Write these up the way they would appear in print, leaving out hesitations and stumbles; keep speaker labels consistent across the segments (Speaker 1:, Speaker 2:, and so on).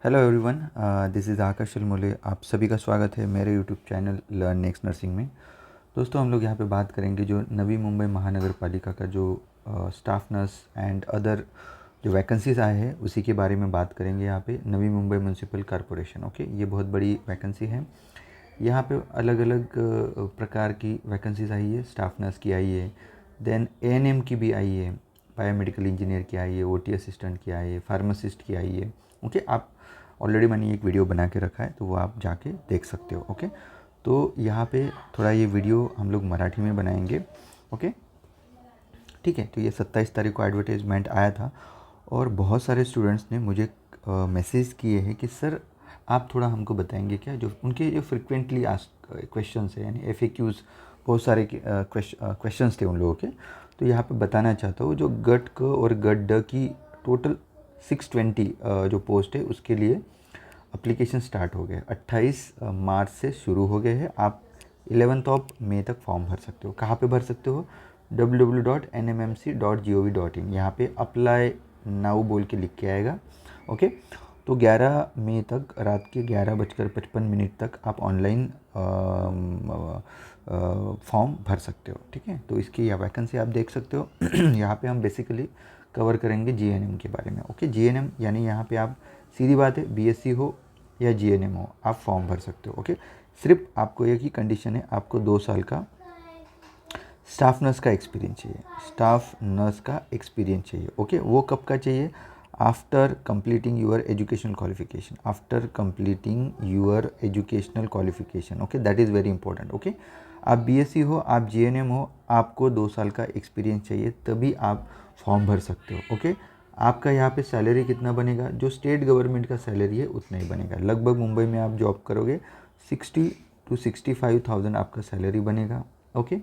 Speaker 1: Hello everyone, this is आकाश शिलमोले। आप सभी का स्वागत है मेरे YouTube channel learn next nursing में। दोस्तों, हम लोग यहाँ पे बात करेंगे जो नवी मुंबई महानगर पालिका का जो स्टाफ नर्स एंड अदर जो वैकेंसीज़ आए हैं उसी के बारे में बात करेंगे। यहाँ पे Navi Mumbai municipal corporation, okay, ये बहुत बड़ी वैकेंसी है। यहाँ पे अलग अलग प्रकार की वैकेंसीज़ आई है। स्टाफ नर्स की आई है, देन एएनएम की भी आई है, बायोमेडिकल इंजीनियर की आई है, ओटी असिस्टेंट की आई है, फार्मासिस्ट की आई है। ओके, आप ऑलरेडी मैंने एक वीडियो बना के रखा है तो वो आप जाके देख सकते हो। ओके, तो यहाँ पे थोड़ा ये वीडियो हम लोग मराठी में बनाएंगे। ओके, ठीक है। तो ये 27 तारीख को एडवर्टाइजमेंट आया था और बहुत सारे स्टूडेंट्स ने मुझे मैसेज किए हैं कि सर आप थोड़ा हमको बताएंगे क्या, जो उनके जो फ्रिक्वेंटली आस्क क्वेश्चंस है, यानी एफएक्यूज़, बहुत सारे क्वेश्चंस थे उन लोगों के। तो यहाँ पे बताना चाहता हूँ, जो गट क और गट ड की टोटल 620 जो पोस्ट है उसके लिए एप्लीकेशन स्टार्ट हो गए। 28 मार्च से शुरू हो गए हैं। आप 11 मई तक फॉर्म भर सकते हो। कहाँ पे भर सकते हो? www.nmmc.gov.in, यहाँ पे अप्लाई नाउ बोल के लिख के आएगा। ओके, तो 11 मई तक रात के 11:55 तक आप ऑनलाइन फॉर्म भर सकते हो। ठीक है, तो इसकी यह वैकेंसी आप देख सकते हो। यहाँ पे हम बेसिकली कवर करेंगे जीएनएम के बारे में। ओके, जीएनएम यानी यहाँ पे आप, सीधी बात है, बीएससी हो या जीएनएम हो, आप फॉर्म भर सकते हो। ओके, सिर्फ आपको एक ही कंडीशन है, आपको 2 साल का स्टाफ नर्स का एक्सपीरियंस चाहिए। स्टाफ नर्स का एक्सपीरियंस चाहिए। ओके, वो कब का चाहिए? After completing your educational qualification, after completing your educational qualification. Okay, that is very important. Okay, आप बीएससी हो, आप जीएनएम हो, आपको 2 साल का एक्सपीरियंस चाहिए, तभी आप फॉर्म भर सकते हो। ओके, आपका यहाँ पे सैलरी कितना बनेगा? जो स्टेट गवर्नमेंट का सैलरी है उतना ही बनेगा। लगभग मुंबई में आप जॉब करोगे 60 to 65,000 आपका सैलरी बनेगा। ओके,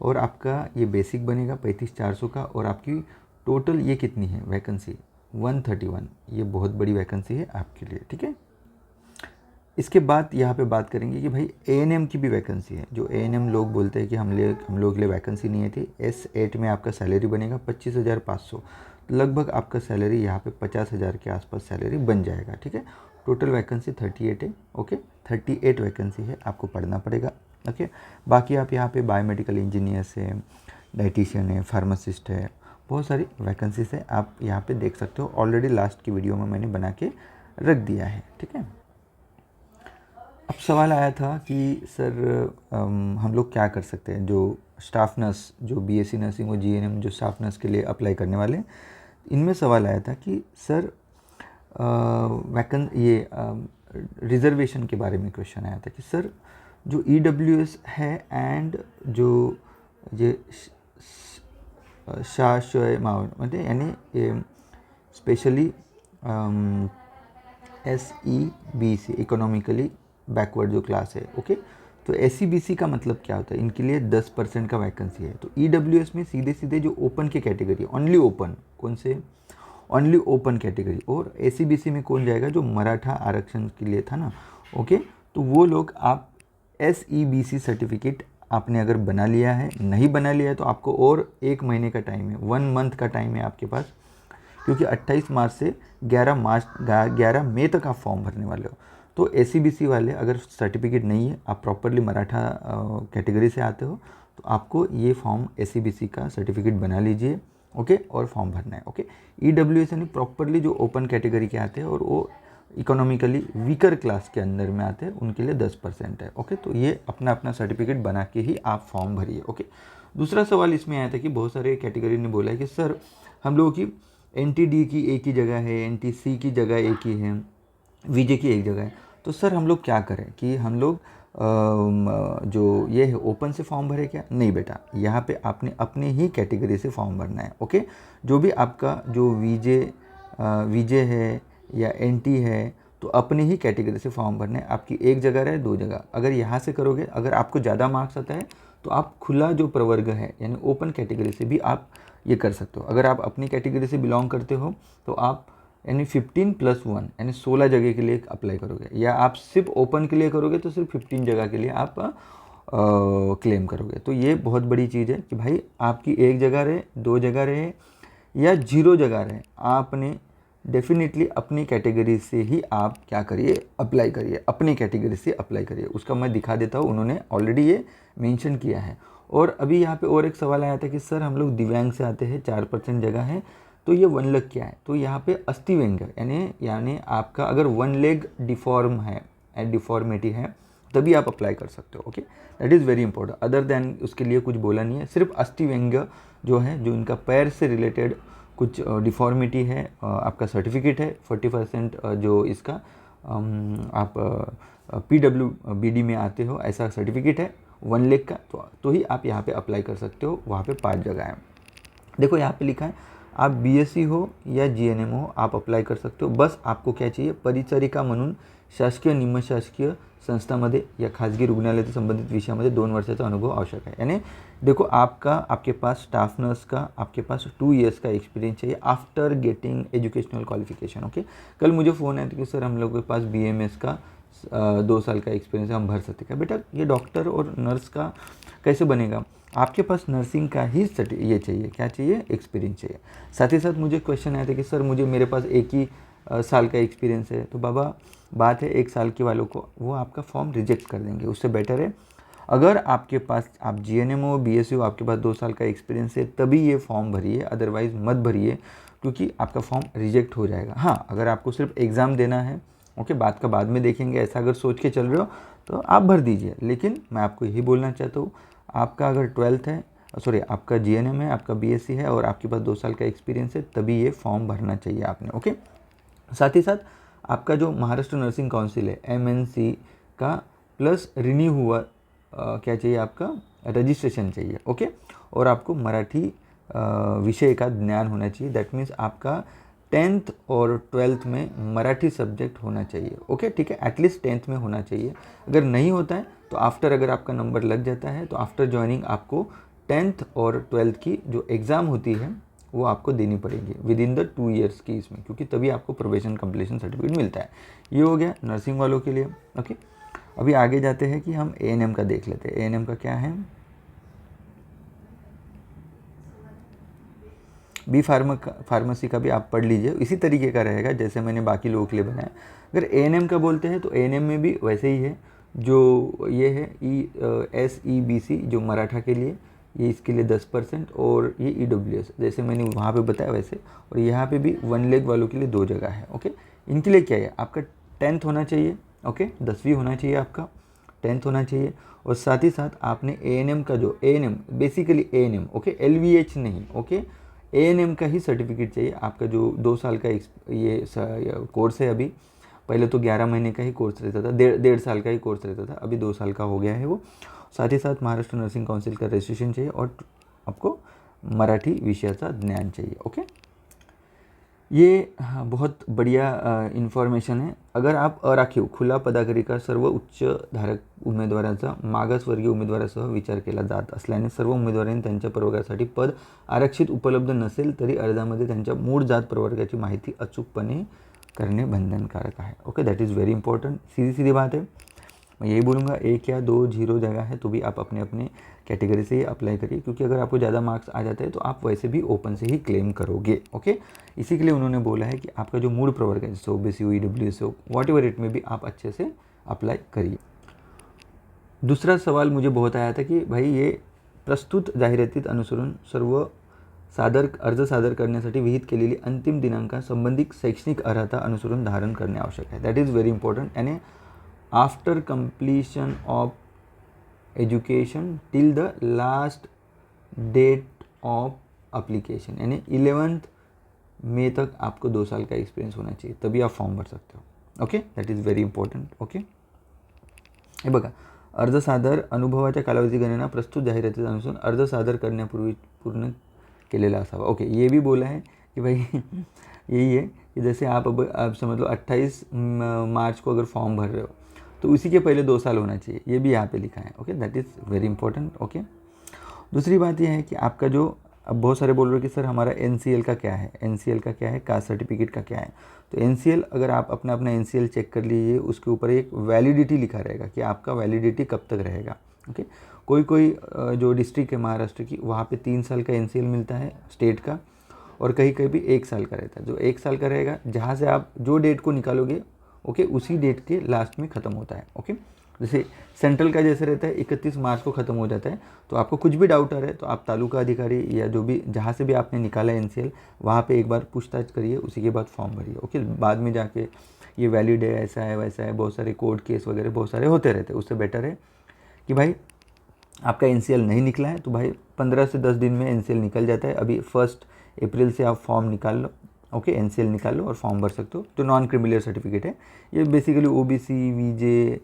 Speaker 1: और आपका ये बेसिक बनेगा 35,400 का, और आपकी टोटल ये कितनी है वैकेंसी? 131। ये बहुत बड़ी वैकेंसी है आपके लिए। ठीक है, इसके बाद यहाँ पे बात करेंगे कि भाई एएनएम की भी वैकेंसी है। जो एएनएम लोग बोलते हैं कि हम लोग के लिए वैकेंसी नहीं है थी। S8 में आपका सैलरी बनेगा 25,500। लगभग आपका सैलरी यहाँ पे 50,000 के आसपास सैलरी बन जाएगा। ठीक है, टोटल वैकेंसी 38 है। ओके, 38 वैकेंसी है, आपको पढ़ना पड़ेगा। ओके, बाकी आप यहाँ पे बायोमेडिकल इंजीनियर्स है, डाइटिशियन है, फार्मासिस्ट है, बहुत सारी वैकेंसीज है, आप यहाँ पे देख सकते हो। ऑलरेडी लास्ट की वीडियो में मैंने बना के रख दिया है। ठीक है, अब सवाल आया था कि सर हम लोग क्या कर सकते हैं, जो स्टाफ नर्स, जो बीएससी नर्सिंग और जीएनएम जो स्टाफ नर्स के लिए अप्लाई करने वाले हैं, इनमें सवाल आया था कि सर रिजर्वेशन के बारे में क्वेश्चन आया था कि सर जो ईडब्ल्यूएस है एंड जो ये शाशय मावळ म्हणजे यानी स्पेशली SEBC, इकोनॉमिकली बैकवर्ड जो क्लास है। ओके, तो SEBC का मतलब क्या होता है? इनके लिए 10% का वैकेंसी है। तो EWS में सीधे सीधे जो ओपन की कैटेगरी, ओनली ओपन, कौन से? Only open category. और SEBC में कौन जाएगा? जो मराठा आरक्षण के लिए था ना। ओके, तो वो लोग, आप SEBC सर्टिफिकेट आपने अगर बना लिया है, नहीं बना लिया है तो आपको और 1 महीने का टाइम है, 1 मंथ का टाइम है आपके पास, क्योंकि 28 मार्च से 11 मई तक आप फॉर्म भरने वाले हो। तो SEBC वाले अगर सर्टिफिकेट नहीं है, आप प्रॉपरली मराठा कैटेगरी से आते हो, तो आपको ये फॉर्म SEBC का सर्टिफिकेट बना लीजिए। ओके, और फॉर्म भरना है। ओके, EWS यानी प्रॉपरली जो ओपन कैटेगरी के आते हैं और वो इकोनॉमिकली वीकर क्लास के अंदर में आते हैं, उनके लिए 10% है। ओके, तो ये अपना अपना सर्टिफिकेट बना के ही आप फॉर्म भरिए। ओके, दूसरा सवाल इसमें आया था कि बहुत सारे कैटेगरी ने बोला है कि सर हम लोगों की NTD की एक ही जगह है, NTC की जगह एक ही है, VJ की एक जगह है, तो सर हम लोग क्या करें कि हम लोग जो ये है ओपन से फॉर्म भरे क्या? नहीं बेटा, यहाँ पे आपने अपने ही कैटेगरी से फॉर्म भरना है। ओके, जो भी आपका जो VJ है या NT है, तो अपनी ही कैटेगरी से फॉर्म भरना है। आपकी एक जगह रहे, 2 जगह, अगर यहाँ से करोगे, अगर आपको ज़्यादा मार्क्स आता है तो आप खुला जो प्रवर्ग है यानी ओपन कैटेगरी से भी आप ये कर सकते हो। अगर आप अपनी कैटेगरी से बिलोंग करते हो तो आप यानी 15+1 यानी 16 जगह के लिए अप्लाई करोगे, या आप सिर्फ ओपन के लिए करोगे तो सिर्फ 15 जगह के लिए आप क्लेम करोगे। तो ये बहुत बड़ी चीज़ है कि भाई आपकी एक जगह रहे, 2 जगह रहे या 0 जगह रहे, आपने डेफिनेटली अपनी कैटेगरी से ही आप क्या करिए, अप्लाई करिए, अपनी कैटेगरी से अप्लाई करिए। उसका मैं दिखा देता हूँ, उन्होंने ऑलरेडी ये मेंशन किया है। और अभी यहाँ पे और एक सवाल आया था कि सर हम लोग दिव्यांग से आते हैं, 4% जगह है, तो ये 1 लेग क्या है? तो यहाँ पे अस्थिव्यंग यानी आपका अगर 1 लेग डिफॉर्म है, डिफॉर्मिटी है, तभी आप अप्लाई कर सकते हो। Okay, that is very important. Other than उसके लिए कुछ बोला नहीं है, सिर्फ अस्थिव्यंग जो है, जो इनका पैर से रिलेटेड कुछ डिफॉर्मिटी है, आपका सर्टिफिकेट है 40% जो इसका आप PWBD में आते हो, ऐसा सर्टिफिकेट है 1 लेग का, तो ही आप यहाँ पे अप्लाई कर सकते हो। वहाँ पे 5 जगह है। देखो यहाँ पे लिखा है आप BSc हो या GNM हो, आप अप्लाई कर सकते हो। बस आपको क्या चाहिए, परिचारिका म्हणून शासकीय निमशासकीय संस्थामध्ये या खाजगी रुग्णालयाच्या संबंधित विषयामध्ये 2 वर्षाचा अनुभव आवश्यक है। यानी देखो आपके पास स्टाफ नर्स का आपके पास 2 इयर्स का एक्सपीरियंस चाहिए after getting educational qualification. Okay, कल मुझे फ़ोन आया था कि सर हम लोग के पास BMS का 2 साल का एक्सपीरियंस है, हम भर सकते हैं। बेटा ये डॉक्टर और नर्स का कैसे बनेगा? आपके पास नर्सिंग का ही ये चाहिए, क्या चाहिए, एक्सपीरियंस चाहिए। साथ ही साथ मुझे क्वेश्चन आया था कि सर मेरे पास 1 ही साल का एक्सपीरियंस है, तो बाबा बात है 1 साल के वालों को वो आपका फॉर्म रिजेक्ट कर देंगे। उससे बेटर है अगर आपके पास आप GNM हो, BSc हो, आपके पास 2 साल का एक्सपीरियंस है, तभी ये फॉर्म भरिए, अदरवाइज़ मत भरिए, क्योंकि आपका फॉर्म रिजेक्ट हो जाएगा। हाँ, अगर आपको सिर्फ एग्ज़ाम देना है, ओके, बात का बाद में देखेंगे, ऐसा अगर सोच के चल रहे हो तो आप भर दीजिए। लेकिन मैं आपको यही बोलना चाहता हूँ, आपका अगर 12th है, सॉरी आपका GNM है, आपका BSc है और आपके पास 2 साल का एक्सपीरियंस है, तभी ये फॉर्म भरना चाहिए आपने। ओके, साथ ही साथ आपका जो महाराष्ट्र नर्सिंग काउंसिल है MNC का प्लस रिन्यू हुआ क्या चाहिए, आपका रजिस्ट्रेशन चाहिए। ओके, और आपको मराठी विषय का ज्ञान होना चाहिए। दैट मीन्स आपका 10th और 12th में मराठी सब्जेक्ट होना चाहिए। ओके, ठीक है, एटलीस्ट 10th में होना चाहिए। अगर नहीं होता है तो आफ्टर अगर आपका नंबर लग जाता है तो आफ्टर ज्वाइनिंग आपको 10th और 12th की जो एग्ज़ाम होती है वो आपको देनी पड़ेगी विद इन द 2 ईयर्स की इसमें, क्योंकि तभी आपको प्रोबेशन कंप्लीशन सर्टिफिकेट मिलता है। ये हो गया नर्सिंग वालों के लिए। ओके, अभी आगे जाते हैं कि हम ANM का देख लेते हैं। ANM का क्या है, फार्मेसी का भी आप पढ़ लीजिए, इसी तरीके का रहेगा जैसे मैंने बाकी लोगों के लिए बनाया। अगर ANM का बोलते हैं तो ANM में भी वैसे ही है, जो ये है SEBC जो मराठा के लिए, ये इसके लिए 10% और ये EWS जैसे मैंने वहाँ पे बताया वैसे, और यहाँ पे भी 1 लेग वालों के लिए 2 जगह है। ओके, इनके लिए क्या है, आपका 10th होना चाहिए। ओके, 10वीं होना चाहिए, आपका 10th होना चाहिए। और साथ ही साथ आपने ANM का जो ANM basically ANM, okay, LVH नहीं, ओके, ANM का ही सर्टिफिकेट चाहिए। आपका जो 2 साल का ये कोर्स है, अभी पहले तो 11 महीने का ही कोर्स रहता था, 1.5 साल का ही कोर्स रहता था, अभी 2 साल का हो गया है वो। साथ ही साथ महाराष्ट्र नर्सिंग काउंसिल का रजिस्ट्रेशन चाहिए और आपको मराठी विषयाचा ज्ञान चाहिए। ओके, ये बहुत बढ़िया इन्फॉर्मेशन आहे। अगर आप अराखीव खुला पदाधिकारी सर्व उच्च धारक उमेदवारांचा मागासवर्गीय उमेदवारासह विचार केला जात असल्याने सर्व उमेदवारांनी त्यांच्या प्रवर्गासाठी पद आरक्षित उपलब्ध नसेल तरी अर्जामध्ये त्यांच्या मूळ जात प्रवर्गाची माहिती अचूकपणे करणे बंधनकारक आहे। Okay, that is very important, सीधी सीधी बात है। मैं यही बोलूँगा 1 या 2 जीरो जगह है तो भी आप अपने अपने कैटेगरी से ही अप्लाई करिए, क्योंकि अगर आपको ज़्यादा मार्क्स आ जाते हैं तो आप वैसे भी ओपन से ही क्लेम करोगे। ओके, इसी के लिए उन्होंने बोला है कि आपका जो मूड प्रवर्ग है, जैसे OBC हो, EWS हो, वॉट एवर इट में भी आप अच्छे से अप्लाई करिए। दूसरा सवाल मुझे बहुत आया था कि भाई ये प्रस्तुत जाहिरातीत अनुसरून सर्व अर्ज सादर करण्यासाठी विहित केलेली अंतिम दिनांक संबंधित शैक्षणिक अर्हता अनुसरून धारण करणे आवश्यक है। That is very important. यानी after completion of education till the last date of application, यानी 11 मई तक आपको 2 साल का एक्सपीरियंस होना चाहिए, तभी आप फॉर्म भर सकते हो। Okay, that is very important. Okay, हे बघा, अर्ज सादर अनुभवाच्या कालावधी गणना प्रस्तुत जाहिरातीचा अनुसार अर्ज सादर करण्यापूर्वी पूर्ण केलेला असावा। ओके, ये भी बोला है कि भाई यही है कि जैसे आप समझ लो 28 मार्च को अगर फॉर्म भर रहे हो तो उसी के पहले 2 साल होना चाहिए, ये भी यहाँ पे लिखा है। Okay, that is very important. Okay, दूसरी बात यह है कि आपका जो, अब बहुत सारे बोल रहे हो कि सर हमारा NCL का क्या है, NCL का क्या है, कास्ट सर्टिफिकेट का क्या है। तो NCL अगर आप अपना NCL चेक कर लीजिए, उसके ऊपर एक वैलिडिटी लिखा रहेगा कि आपका वैलिडिटी कब तक रहेगा। ओके, कोई जो डिस्ट्रिक्ट है महाराष्ट्र की, वहाँ पे 3 साल का NCL मिलता है स्टेट का, और कहीं कहीं भी 1 साल का रहता है। जो 1 साल का रहेगा, जहाँ से आप जो डेट को निकालोगे ओके उसी डेट के लास्ट में ख़त्म होता है। ओके, जैसे सेंट्रल का जैसे रहता है 31 मार्च को ख़त्म हो जाता है। तो आपको कुछ भी डाउट आ रहा है तो आप तालुका अधिकारी या जो भी जहाँ से भी आपने निकाला है NCL, वहाँ पे एक बार पूछताछ करिए, उसी के बाद फॉर्म भरिए। ओके, बाद में जाके ये वैलिड है, ऐसा है वैसा है, बहुत सारे कोर्ट केस वगैरह बहुत सारे होते रहते हैं। उससे बेटर है कि भाई आपका NCL नहीं निकला है तो भाई 15 से 10 दिन में NCL निकल जाता है। अभी 1 अप्रैल से आप फॉर्म निकाल लो। ओके, NCL निकाल लो और फॉर्म भर सकते हो। जो नॉन क्रिमिनल सर्टिफिकेट है ये basically OBC, VJ,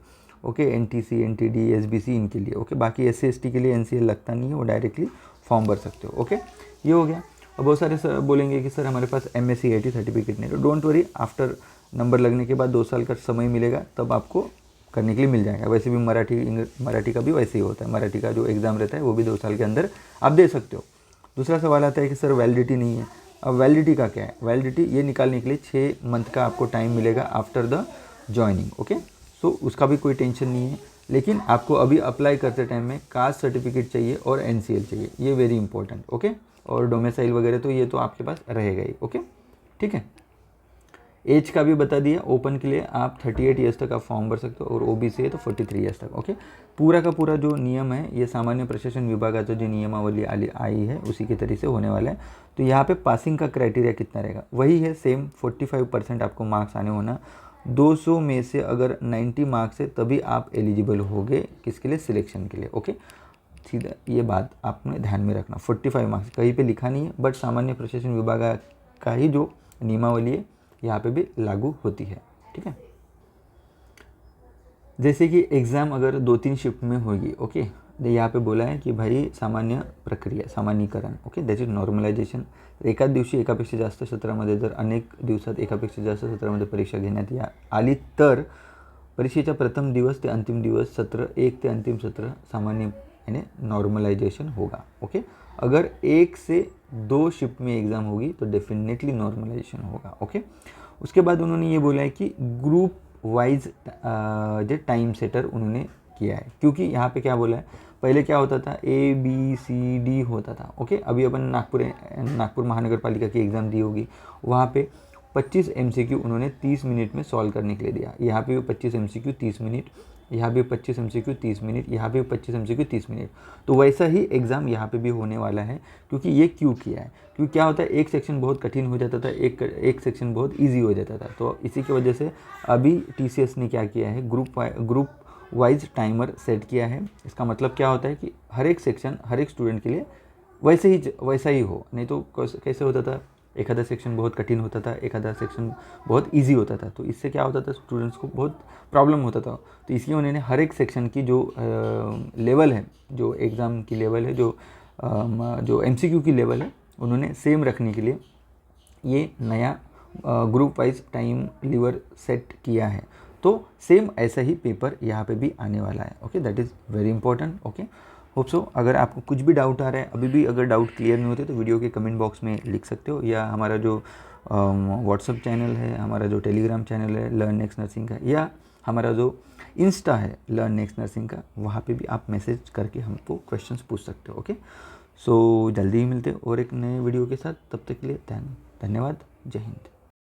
Speaker 1: okay, NTC, NTD, SBC इनके लिए। ओके, बाकी SC ST के लिए NCL लगता नहीं है, वो डायरेक्टली फॉर्म भर सकते हो। ओके, ये हो गया। और बहुत सारे सर बोलेंगे कि सर हमारे पास MSc IT सर्टिफिकेट नहीं, तो डोंट वरी, आफ्टर नंबर लगने के बाद 2 साल का समय मिलेगा तब आपको करने के लिए मिल जाएगा। वैसे भी मराठी का भी वैसे ही होता है। मराठी का जो एग्ज़ाम रहता है वो भी 2 साल के अंदर आप दे सकते हो। दूसरा सवाल आता है कि सर वैलिडिटी नहीं है। अब वैलिडिटी का क्या है? वैलिडिटी ये निकालने के लिए 6 मंथ का आपको टाइम मिलेगा आफ्टर द जॉइनिंग। ओके, सो उसका भी कोई टेंशन नहीं है। लेकिन आपको अभी अप्लाई करते टाइम में कास्ट सर्टिफिकेट चाहिए और NCL चाहिए, ये वेरी इंपॉर्टेंट। ओके, और डोमिसाइल वगैरह तो ये तो आपके पास रहेगा ही। ओके, ठीक है। एज का भी बता दिया। ओपन के लिए आप 38 ईयर्स तक आप फॉर्म भर सकते हो और OBC है तो 43 ईयर्स तक। ओके, पूरा का पूरा जो नियम है ये सामान्य प्रशासन विभागाचा जो नियमावली आई है उसी के तरीके से होने वाला है। तो यहाँ पे पासिंग का क्राइटेरिया कितना रहेगा, वही है सेम 45% आपको मार्क्स आने होना। 200 में से अगर 90 मार्क्स है तभी आप एलिजिबल होगे किसके लिए, सिलेक्शन के लिए। ओके, सीधा ये बात आपने ध्यान में रखना। 45 मार्क्स कहीं पे लिखा नहीं है, बट सामान्य प्रशासन विभाग का ही जो नियमावली है यहाँ पे भी लागू होती है। ठीक है, जैसे कि एग्ज़ाम अगर 2-3 शिफ्ट में होगी। ओके, यहाँ पे बोला है की भाई सामान्य प्रक्रिया, सामान्यीकरण। Okay, that is normalization. एकाच दिवशी एकापेक्षा जास्त सत्रामध्ये जर अनेक दिवसात एकापेक्षा जास्त सत्रामध्ये परीक्षा घेण्यात आली तर परीक्षेचा प्रथम दिवस ते अंतिम दिवस सत्र 1 ते अंतिम सत्र सामान्य यानी नॉर्मलाइजेशन होगा। ओके, अगर 1 से 2 शिफ्ट में एग्ज़ाम होगी तो डेफिनेटली नॉर्मलाइजेशन होगा। ओके, उसके बाद उन्होंने ये बोला है कि ग्रुप वाइज जो टाइम सेटर उन्होंने किया है, क्योंकि यहाँ पे क्या बोला है, पहले क्या होता था ABCD होता था। ओके, अभी अपन नागपुर महानगर पालिका की एग्ज़ाम दी होगी, वहाँ पे 25 MCQ उन्होंने 30 मिनट में सॉल्व करने के लिए दिया। यहाँ पे 25 MCQ 30 मिनट, यहाँ भी 25 MCQ 30 मिनट, यहाँ भी 25 MCQ 30 मिनट। तो वैसा ही एग्ज़ाम यहाँ पे भी होने वाला है। क्योंकि ये क्यों किया है, क्योंकि क्या होता है एक सेक्शन बहुत कठिन हो जाता था, एक सेक्शन बहुत इजी हो जाता था। तो इसी की वजह से अभी TCS ने क्या किया है, ग्रुप वाइज टाइमर सेट किया है। इसका मतलब क्या होता है कि हर एक सेक्शन हर एक स्टूडेंट के लिए वैसा ही हो। नहीं तो कैसे होता था, एक आधा सेक्शन बहुत कठिन होता था, एक आधा सेक्शन बहुत इजी होता था। तो इससे क्या होता था, स्टूडेंट्स को बहुत प्रॉब्लम होता था। तो इसलिए उन्होंने हर एक सेक्शन की जो लेवल है, जो एग्ज़ाम की लेवल है, जो MCQ की लेवल है, उन्होंने सेम रखने के लिए ये नया group wise time lever set किया है। तो सेम ऐसा ही पेपर यहाँ पे भी आने वाला है। Okay, that is very important. Okay, hope so अगर आपको कुछ भी डाउट आ रहा है, अभी भी अगर डाउट क्लियर नहीं होते तो वीडियो के कमेंट बॉक्स में लिख सकते हो, या हमारा जो व्हाट्सअप चैनल है, हमारा जो टेलीग्राम चैनल है लर्न नेक्स्ट नर्सिंग का, या हमारा जो इंस्टा है लर्न नेक्स्ट नर्सिंग का, वहाँ पे भी आप मैसेज करके हमको क्वेश्चंस पूछ सकते हो। ओके, सो जल्दी ही मिलते हैं और एक नए वीडियो के साथ। तब तक के लिए धन्यवाद। जय हिंद।